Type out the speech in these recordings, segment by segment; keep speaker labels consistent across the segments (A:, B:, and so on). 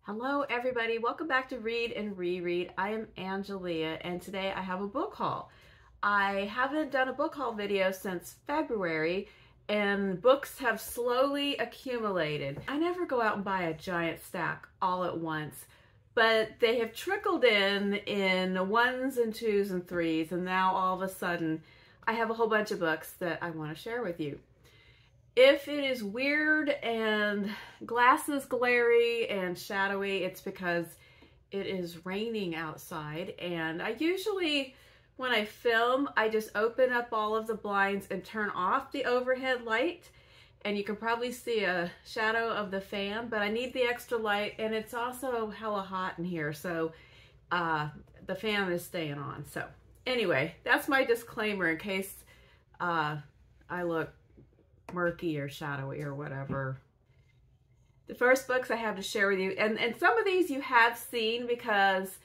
A: Hello everybody, welcome back to Read and Reread. I am Angelia and today I have a book haul. I haven't done a book haul video since February and books have slowly accumulated. I never go out and buy a giant stack all at once, but they have trickled in ones and twos and threes, and now all of a sudden I have a whole bunch of books that I want to share with you. If it is weird and glasses glary and shadowy, it's because it is raining outside, and I usually, when I film, I just open up all of the blinds and turn off the overhead light, and you can probably see a shadow of the fan, but I need the extra light, and it's also hella hot in here, so the fan is staying on. So anyway, that's my disclaimer in case I look murky or shadowy or whatever. The first books I have to share with you, and some of these you have seen because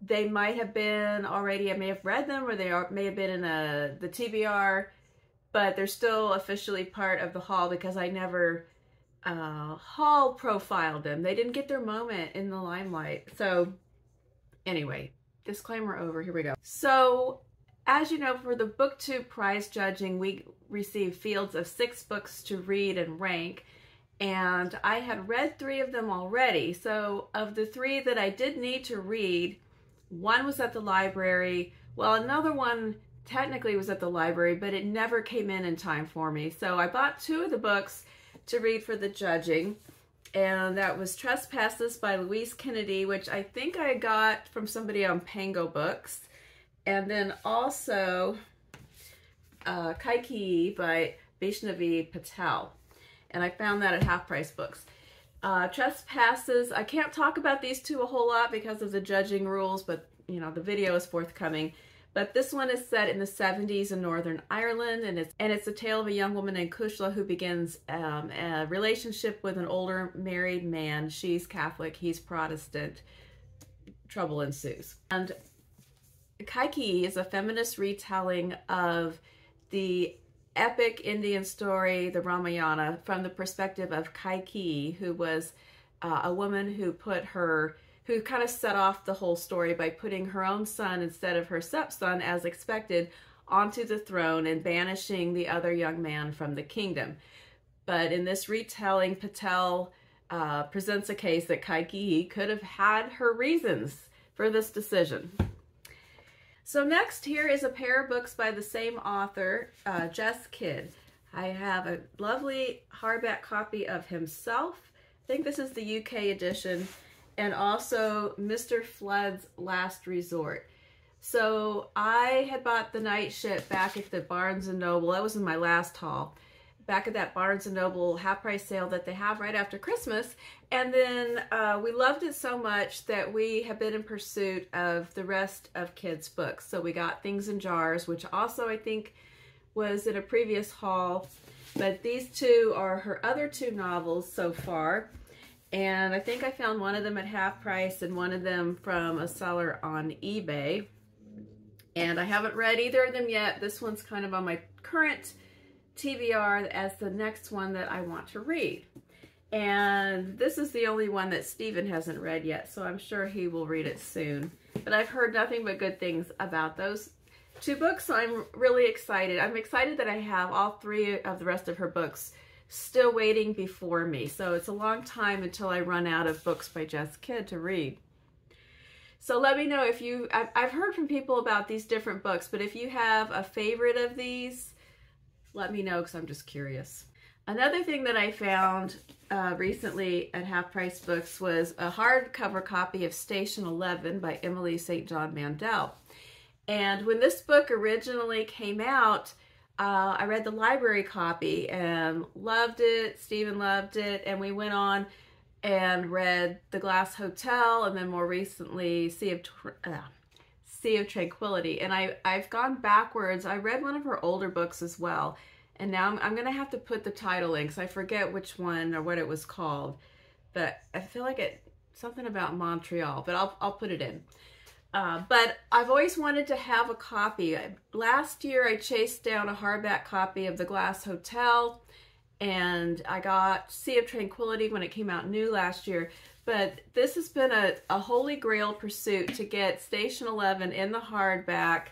A: they might have been already, I may have read them, or they may have been in the TBR, but they're still officially part of the haul because I never haul profiled them. They didn't get their moment in the limelight. So anyway, disclaimer over, here we go. So as you know, for the Booktube Prize judging, we received fields of 6 books to read and rank, and I had read 3 of them already. So of the 3 that I did need to read, one was at the library. Well, another one technically was at the library, but it never came in time for me. So I bought 2 of the books to read for the judging, and that was Trespasses by Louise, which I think I got from somebody on Pango Books. And then also Kaikeyi by Vaishnavi, Patel. And I found that at Half Price Books. Trespasses, I can't talk about these 2 a whole lot because of the judging rules, but you know, the video is forthcoming. But this one is set in the 70s in Northern Ireland, and it's a tale of a young woman named Kushla who begins a relationship with an older married man. She's Catholic, he's Protestant. Trouble ensues. And Kaikeyi is a feminist retelling of the epic Indian story, the Ramayana, from the perspective of Kaikeyi, who was a woman who who kind of set off the whole story by putting her own son instead of her stepson, as expected, onto the throne and banishing the other young man from the kingdom. But in this retelling, Patel presents a case that Kaikeyi could have had her reasons for this decision. So next, here is a pair of books by the same author, Jess. I have a lovely hardback copy of himself. I think this is the UK edition, and also Mr. Flood's Last Resort. So I had bought The Night Ship back at the Barnes & Noble. That was in my last haul. Back at that Barnes & Noble half-price sale that they have right after Christmas. And then we loved it so much that we have been in pursuit of the rest of Kids' books. So we got Things in Jars, which also I think was in a previous haul. But these 2 are her other 2 novels so far. And I think I found one of them at half price and one of them from a seller on eBay. And I haven't read either of them yet. This one's kind of on my current TBR as the next one that I want to read. And this is the only one that Stephen hasn't read yet, so I'm sure he will read it soon. But I've heard nothing but good things about those 2 books, so I'm really excited. I'm excited that I have all 3 of the rest of her books still waiting before me. So it's a long time until I run out of books by Jess to read. So let me know if I've heard from people about these different books, but if you have a favorite of these, let me know because I'm just curious. Another thing that I found recently at Half Price Books was a hardcover copy of Station 11 by Emily St. John Mandel. And when this book originally came out, I read the library copy and loved it. Stephen loved it, and we went on and read The Glass Hotel, and then more recently Sea of Tranquility. And I've gone backwards. I read one of her older books as well, and now I'm going to have to put the title in because I forget which one or what it was called, but I feel like something about Montreal, but I'll put it in. But I've always wanted to have a copy. Last year I chased down a hardback copy of The Glass Hotel, and I got Sea of Tranquility when it came out new last year. but this has been a holy grail pursuit to get Station 11 in the hardback,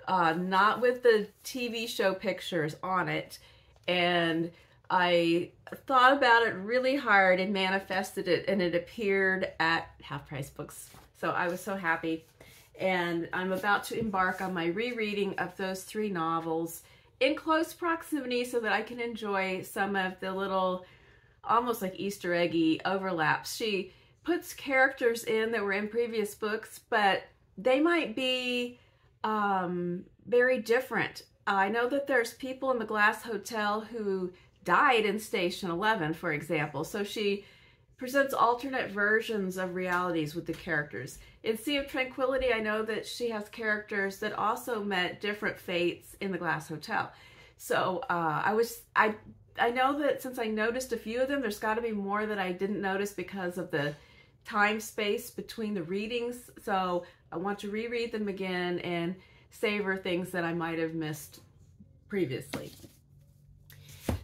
A: not with the TV show pictures on it. And I thought about it really hard and manifested it, and it appeared at Half Price Books. So I was so happy. And I'm about to embark on my rereading of those 3 novels in close proximity so that I can enjoy some of the little, almost like Easter eggy overlaps. She puts characters in that were in previous books, but they might be very different. I know that there's people in the Glass Hotel who died in Station 11, for example. So she presents alternate versions of realities with the characters. In Sea of Tranquility, I know that she has characters that also met different fates in the Glass Hotel. So I know that since I noticed a few of them, there's got to be more that I didn't notice because of the time space between the readings. So I want to reread them again and savor things that I might have missed previously.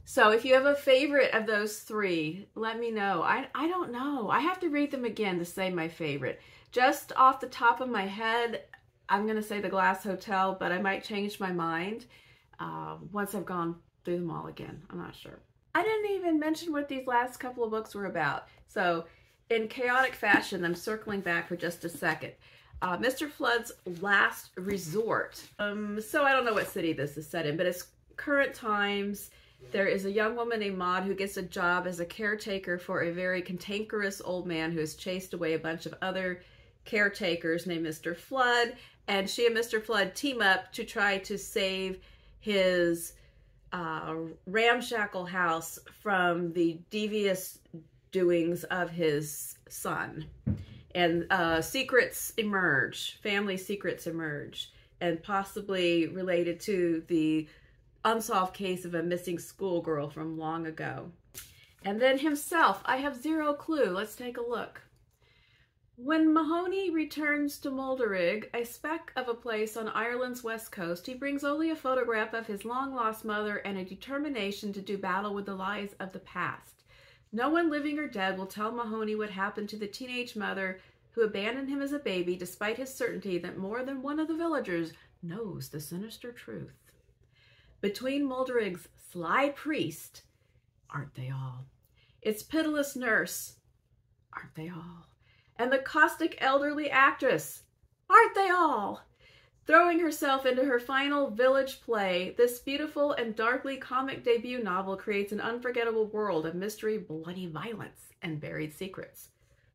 A: So if you have a favorite of those 3, let me know. I don't know. I have to read them again to say my favorite. Just off the top of my head, I'm going to say the Glass Hotel, but I might change my mind once I've gone through them all again. I'm not sure. I didn't even mention what these last couple of books were about. So in chaotic fashion, I'm circling back for just a second. Mr. Flood's Last Resort. So I don't know what city this is set in, but it's current times. There is a young woman named Maud who gets a job as a caretaker for a very cantankerous old man who has chased away a bunch of other caretakers named Mr. Flood, and she and Mr. Flood team up to try to save his ramshackle house from the devious doings of his son. And secrets emerge, family secrets emerge, and possibly related to the unsolved case of a missing schoolgirl from long ago. And then himself, I have zero clue. Let's take a look. When Mahoney returns to Moulderig, a speck of a place on Ireland's west coast, he brings only a photograph of his long-lost mother and a determination to do battle with the lies of the past. No one living or dead will tell Mahoney what happened to the teenage mother who abandoned him as a baby, despite his certainty that more than one of the villagers knows the sinister truth. Between Moulderig's sly priest, aren't they all? Its pitiless nurse, aren't they all? And the caustic elderly actress, aren't they all? Throwing herself into her final village play, this beautiful and darkly comic debut novel creates an unforgettable world of mystery, bloody violence, and buried secrets.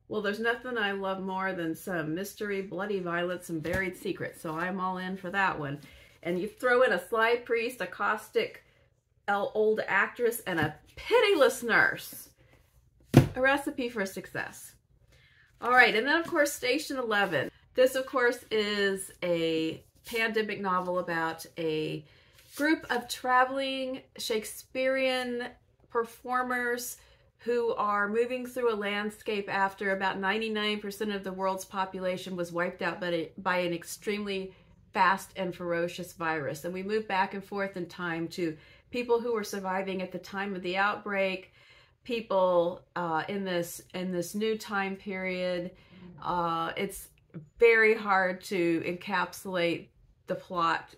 A: Well, there's nothing I love more than some mystery, bloody violence, and buried secrets, so I'm all in for that one. And you throw in a sly priest, a caustic old actress, and a pitiless nurse. A recipe for success. All right, and then of course Station 11. This of course is a pandemic novel about a group of traveling Shakespearean performers who are moving through a landscape after about 99% of the world's population was wiped out by an extremely fast and ferocious virus. And we move back and forth in time to people who were surviving at the time of the outbreak, people in this new time period. It's very hard to encapsulate the plot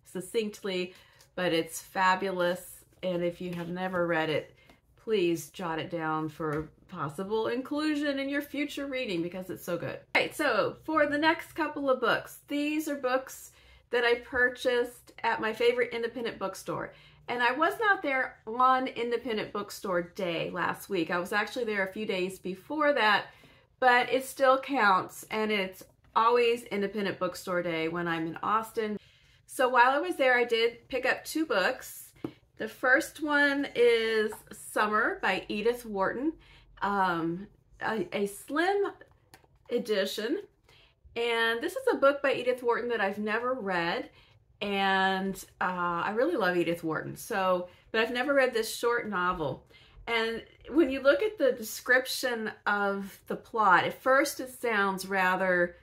A: succinctly, but it's fabulous. And if you have never read it, please jot it down for possible inclusion in your future reading because it's so good. All right, so for the next couple of books, these are books that I purchased at my favorite independent bookstore. And I was not there on Independent Bookstore Day last week. I was actually there a few days before that, but it still counts, and it's always Independent Bookstore Day when I'm in Austin. So while I was there, I did pick up 2 books. The first one is Summer by Edith Wharton, a slim edition. And this is a book by Edith Wharton that I've never read. And I really love Edith Wharton, but I've never read this short novel. And when you look at the description of the plot, at first it sounds rather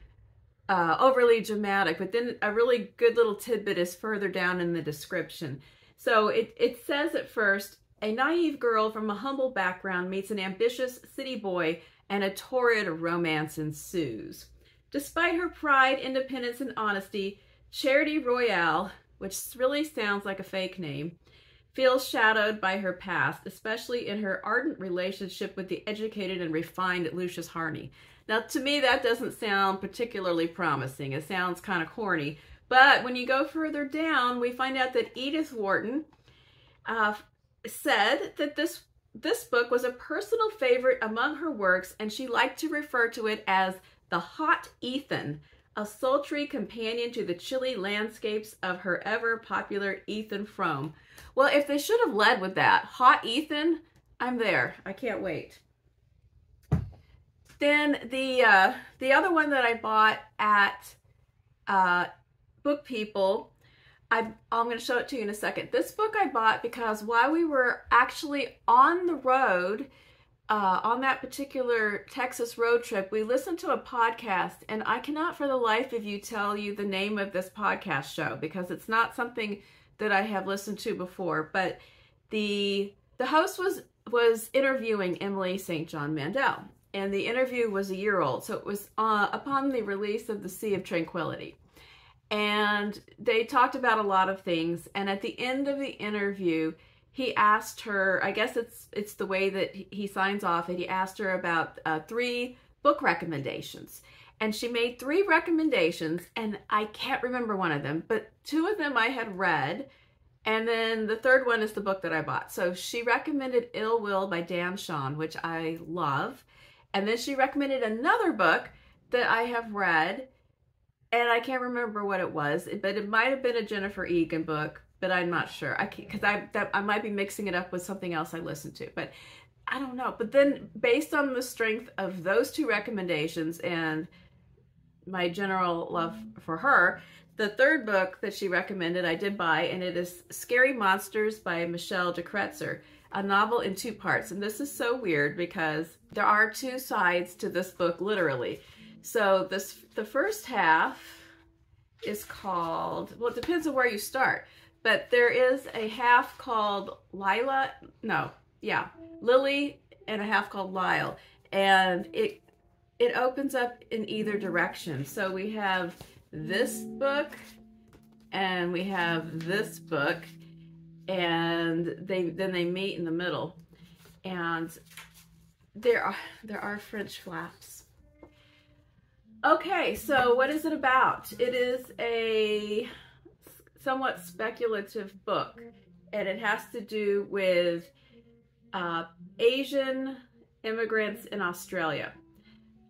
A: overly dramatic, but then a really good little tidbit is further down in the description. So it says at first, a naive girl from a humble background meets an ambitious city boy and a torrid romance ensues. Despite her pride, independence, and honesty, Charity Royale, which really sounds like a fake name, feels shadowed by her past, especially in her ardent relationship with the educated and refined Lucius Harney. Now, to me, that doesn't sound particularly promising. It sounds kind of corny. But when you go further down, we find out that Edith Wharton said that this book was a personal favorite among her works, and she liked to refer to it as the Hot Ethan, a sultry companion to the chilly landscapes of her ever-popular Ethan Frome. Well, if they should have led with that, Hot Ethan, I'm there. I can't wait. Then the other one that I bought at Book People, I'm going to show it to you in a second. This book I bought because while we were actually on the road, on that particular Texas road trip, we listened to a podcast, and I cannot for the life of you tell you the name of this podcast show because it's not something that I have listened to before. But the host was interviewing Emily St. John Mandel, and the interview was a year old, so it was upon the release of The Sea of Tranquility. And they talked about a lot of things, and at the end of the interview, he asked her, I guess it's the way that he signs off, and he asked her about 3 book recommendations. And she made 3 recommendations, and I can't remember one of them, but 2 of them I had read, and then the 3rd one is the book that I bought. So she recommended Ill Will by Dan Shawn, which I love. And then she recommended another book that I have read, and I can't remember what it was, but it might have been a Jennifer Egan book, but I'm not sure. Because I might be mixing it up with something else I listened to, but I don't know. But then based on the strength of those 2 recommendations and my general love for her, the 3rd book that she recommended I did buy, and it is Scary Monsters by Michelle de Kretser, a novel in 2 parts. And this is so weird because there are 2 sides to this book, literally. So the first half is called, well, it depends on where you start, but there is a half called Lily, and a half called Lyle, and it opens up in either direction. So we have this book, and we have this book, and then they meet in the middle, and there are French flaps. Okay, so what is it about? It is a somewhat speculative book, and it has to do with Asian immigrants in Australia.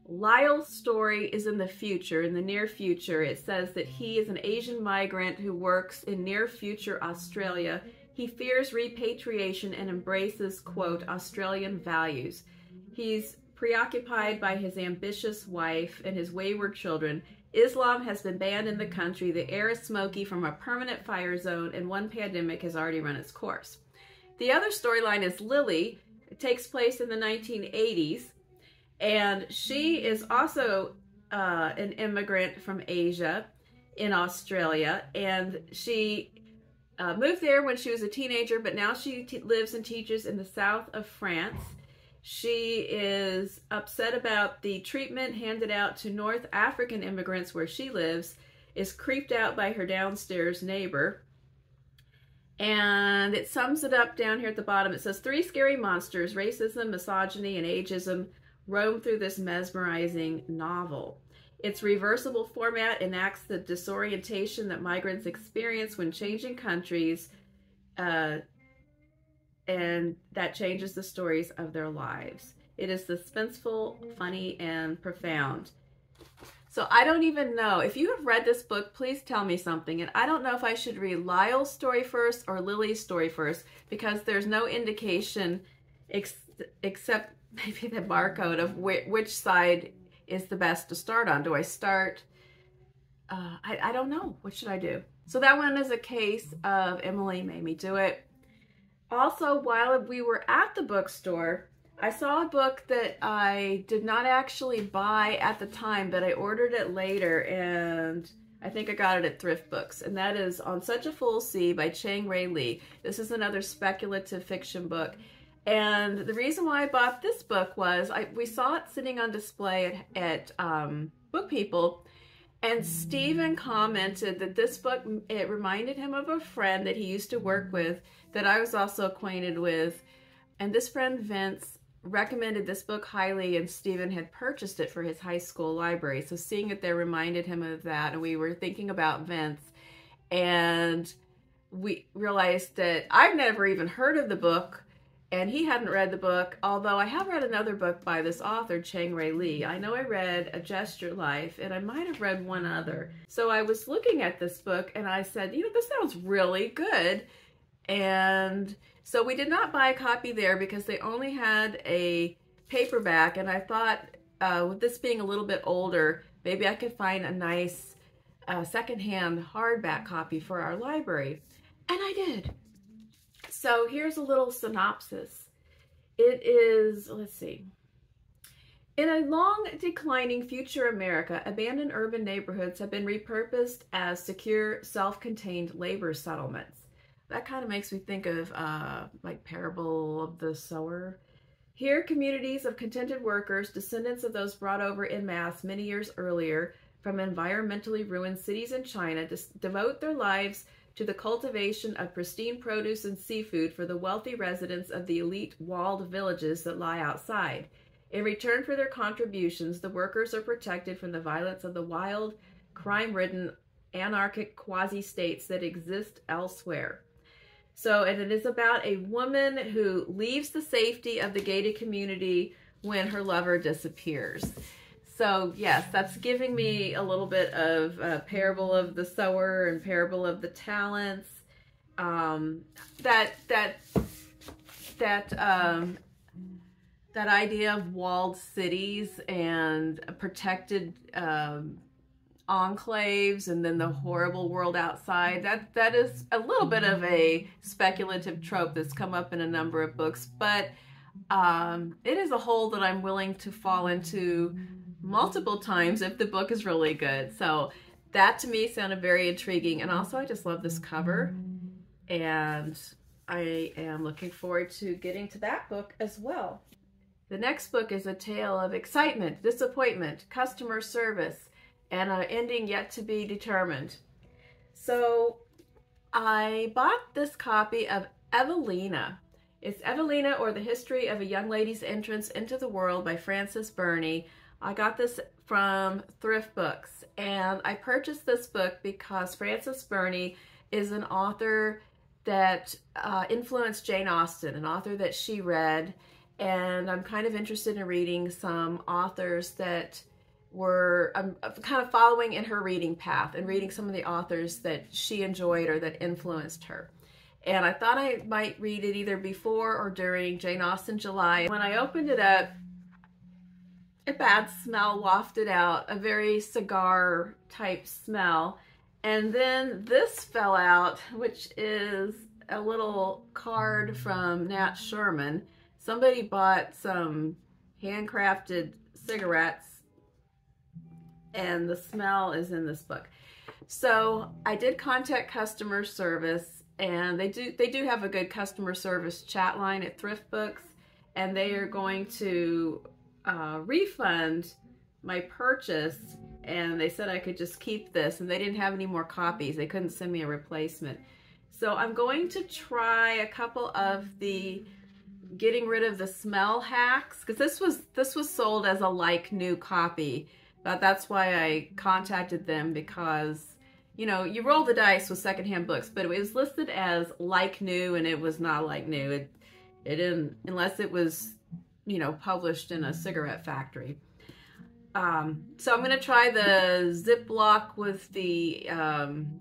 A: Lyle's story is in the future, in the near future. It says that he is an Asian migrant who works in near future Australia. He fears repatriation and embraces, quote, Australian values. He's preoccupied by his ambitious wife and his wayward children. Islam has been banned in the country. The air is smoky from a permanent fire zone, and one pandemic has already run its course. The other storyline is Lily. It takes place in the 1980s, and she is also an immigrant from Asia in Australia, and she moved there when she was a teenager, but now she lives and teaches in the south of France. She is upset about the treatment handed out to North African immigrants where she lives, is creeped out by her downstairs neighbor. And it sums it up down here at the bottom. It says, 3 scary monsters, racism, misogyny, and ageism roam through this mesmerizing novel. Its reversible format enacts the disorientation that migrants experience when changing countries, and that changes the stories of their lives. It is suspenseful, funny, and profound. So I don't even know. If you have read this book, please tell me something. And I don't know if I should read Lyle's story first or Lily's story first, because there's no indication except maybe the barcode of which side is the best to start on. Do I start? I don't know. What should I do? So that one is a case of Emily made me do it. Also, while we were at the bookstore, I saw a book that I did not actually buy at the time, but I ordered it later, and I think I got it at Thrift Books, and that is On Such a Full Sea by Chang-Rae Lee. This is another speculative fiction book, And the reason why I bought this book was we saw it sitting on display at Book People, and Stephen commented that this book, it reminded him of a friend that he used to work with that I was also acquainted with. And this friend, Vince, recommended this book highly, and Stephen had purchased it for his high school library. So seeing it there reminded him of that, and we were thinking about Vince. And we realized that I've never even heard of the book, and he hadn't read the book, although I have read another book by this author, Chang-Rae. I know I read A Gesture Life, and I might have read one other. So I was looking at this book, and I said, you know, this sounds really good. And so we did not buy a copy there because they only had a paperback, and I thought, with this being a little bit older, maybe I could find a nice secondhand hardback copy for our library. And I did. So here's a little synopsis. It is, let's see. In a long declining future America, abandoned urban neighborhoods have been repurposed as secure, self-contained labor settlements. That kind of makes me think of like Parable of the Sower. Here, communities of contented workers, descendants of those brought over en masse many years earlier from environmentally ruined cities in China, devote their lives to the cultivation of pristine produce and seafood for the wealthy residents of the elite walled villages that lie outside. In return for their contributions, the workers are protected from the violence of the wild, crime-ridden, anarchic quasi-states that exist elsewhere. So, and it is about a woman who leaves the safety of the gated community when her lover disappears. So, yes, that's giving me a little bit of Parable of the Sower and Parable of the Talents. That idea of walled cities and protected enclaves, and then the horrible world outside. That is a little bit of a speculative trope that's come up in a number of books, but it is a hole that I'm willing to fall into multiple times if the book is really good. So that to me sounded very intriguing, and also I just love this cover, and I am looking forward to getting to that book as well. The next book is a tale of excitement, disappointment, customer service, and an ending yet to be determined. So I bought this copy of Evelina. It's Evelina, or The History of a Young Lady's Entrance into the World by Frances Burney. I got this from Thrift Books, and I purchased this book because Frances Burney is an author that influenced Jane Austen, an author that she read, and I'm kind of interested in reading some authors that I'm kind of following in her reading path and reading some of the authors that she enjoyed or that influenced her. And I thought I might read it either before or during Jane Austen July. When I opened it up, a bad smell wafted out, a very cigar type smell. And then this fell out, which is a little card from Nat Sherman. Somebody bought some handcrafted cigarettes, and the smell is in this book. So I did contact customer service, and they do have a good customer service chat line at Thrift Books, and they are going to refund my purchase, and they said I could just keep this, and they didn't have any more copies. They couldn't send me a replacement. So I'm going to try a couple of the getting rid of the smell hacks, because this was sold as a like new copy. But that's why I contacted them, because, you know, you roll the dice with secondhand books, but it was listed as like new, and it was not like new. It didn't, unless it was, you know, published in a cigarette factory. So I'm going to try the Ziploc with the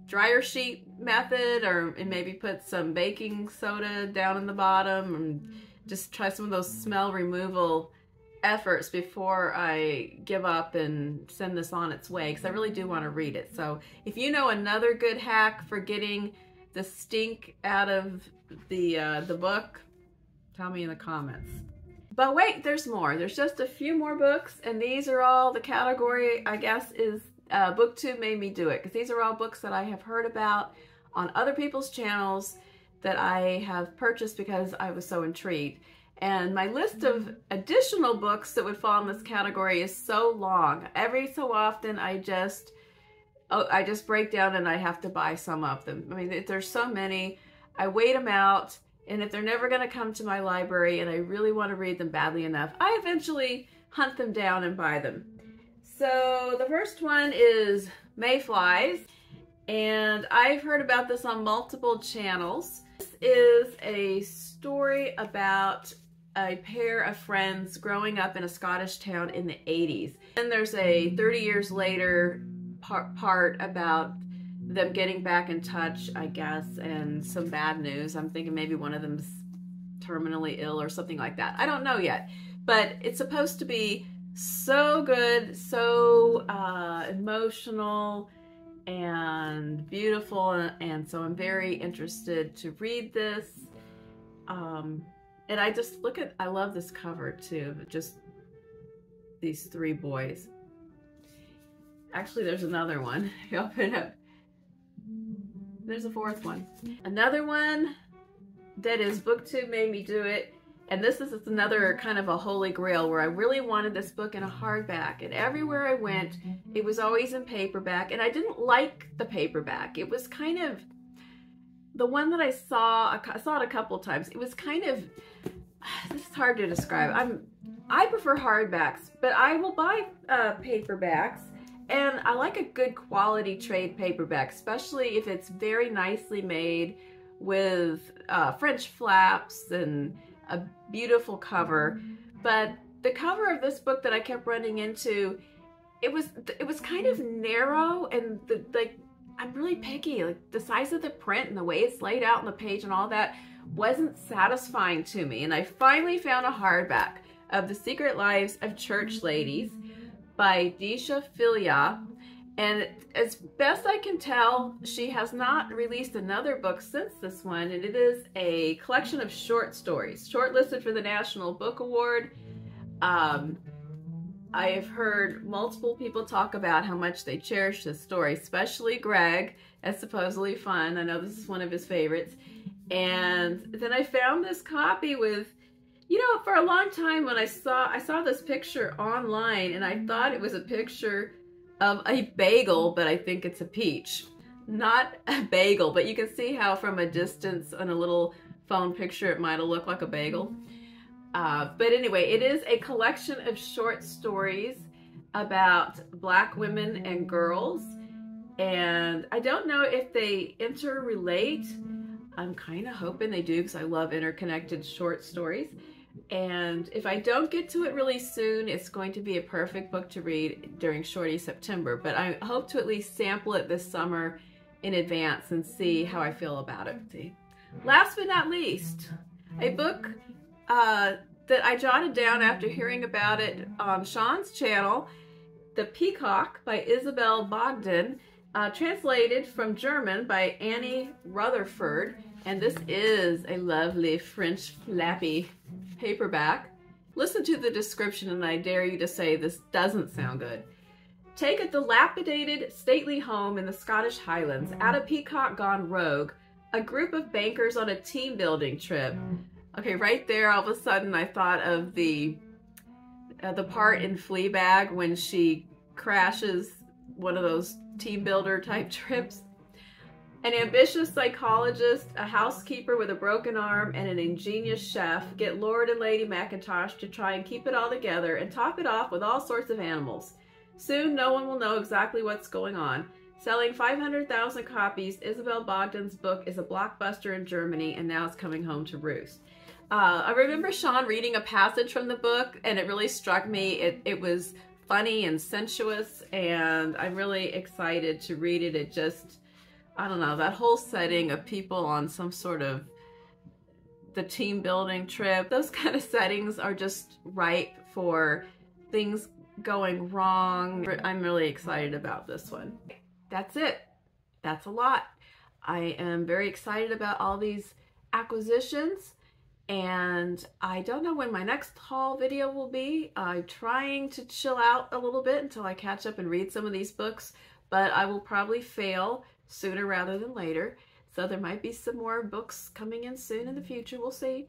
A: dryer sheet method, and maybe put some baking soda down in the bottom, and just try some of those smell removal efforts before I give up and send this on its way, because I really do want to read it. So if you know another good hack for getting the stink out of the book, tell me in the comments. But wait, there's more. There's just a few more books, and these are all the category, I guess, is Booktube made me do it, because these are all books that I have heard about on other people's channels that I have purchased because I was so intrigued. And my list of additional books that would fall in this category is so long. Every so often I just break down and I have to buy some of them. I mean, there's so many. I wait them out, and if they're never going to come to my library and I really want to read them badly enough, I eventually hunt them down and buy them. So the first one is Mayflies, and I've heard about this on multiple channels. This is a story about a pair of friends growing up in a Scottish town in the 80s. Then there's a 30 years later part about them getting back in touch, I guess, and some bad news. I'm thinking maybe one of them's terminally ill or something like that. I don't know yet, but it's supposed to be so good, so emotional and beautiful, and so I'm very interested to read this. And I just I love this cover too, just these three boys. Actually, there's another one. If you open it up, there's a fourth one. Another one that is Booktube made me do it. And this is another kind of a holy grail where I really wanted this book in a hardback. And everywhere I went, it was always in paperback. And I didn't like the paperback. It was kind of, the one that I saw it a couple of times. It was kind of, this is hard to describe. I prefer hardbacks, but I will buy paperbacks. And I like a good quality trade paperback, especially if it's very nicely made with French flaps and a beautiful cover. But the cover of this book that I kept running into, it was kind of narrow, and I'm really picky. Like the size of the print and the way it's laid out on the page and all that wasn't satisfying to me. And I finally found a hardback of The Secret Lives of Church Ladies by Deesha Philyaw, and as best I can tell, she has not released another book since this one, and it is a collection of short stories, shortlisted for the National Book Award. I have heard multiple people talk about how much they cherish this story, especially Greg, as supposedly fun. I know this is one of his favorites. And then I found this copy with, you know, for a long time when I saw this picture online, and I thought it was a picture of a bagel, but I think it's a peach. Not a bagel, but you can see how from a distance on a little phone picture it might have looked like a bagel. But anyway, it is a collection of short stories about Black women and girls, and I don't know if they interrelate. I'm kind of hoping they do, because I love interconnected short stories. And if I don't get to it really soon, it's going to be a perfect book to read during Shorty September. But I hope to at least sample it this summer in advance and see how I feel about it. See. Last but not least, a book that I jotted down after hearing about it on Sean's channel, The Peacock by Isabel Bodgan, translated from German by Annie Rutherford. And this is a lovely French flappy paperback. Listen to the description and I dare you to say this doesn't sound good. Take a dilapidated, stately home in the Scottish Highlands, at a peacock gone rogue, a group of bankers on a team building trip. Okay, right there, all of a sudden I thought of the part in Fleabag when she crashes one of those team builder type trips. An ambitious psychologist, a housekeeper with a broken arm, and an ingenious chef get Lord and Lady Mackintosh to try and keep it all together and top it off with all sorts of animals. Soon no one will know exactly what's going on. Selling 500,000 copies, Isabel Bogdan's book is a blockbuster in Germany, and now it's coming home to roost. I remember Sean reading a passage from the book, and it really struck me. It was funny and sensuous, and I'm really excited to read it. It just, I don't know, that whole setting of people on some sort of the team building trip, those kind of settings are just ripe for things going wrong. I'm really excited about this one. That's it. That's a lot. I am very excited about all these acquisitions, and I don't know when my next haul video will be. I'm trying to chill out a little bit until I catch up and read some of these books, but I will probably fail sooner rather than later. So there might be some more books coming in soon in the future. We'll see.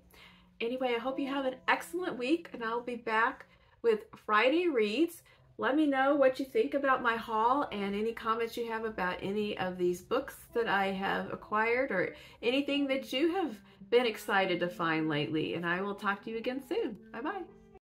A: Anyway, I hope you have an excellent week, and I'll be back with Friday Reads. Let me know what you think about my haul and any comments you have about any of these books that I have acquired or anything that you have been excited to find lately. And I will talk to you again soon. Bye-bye.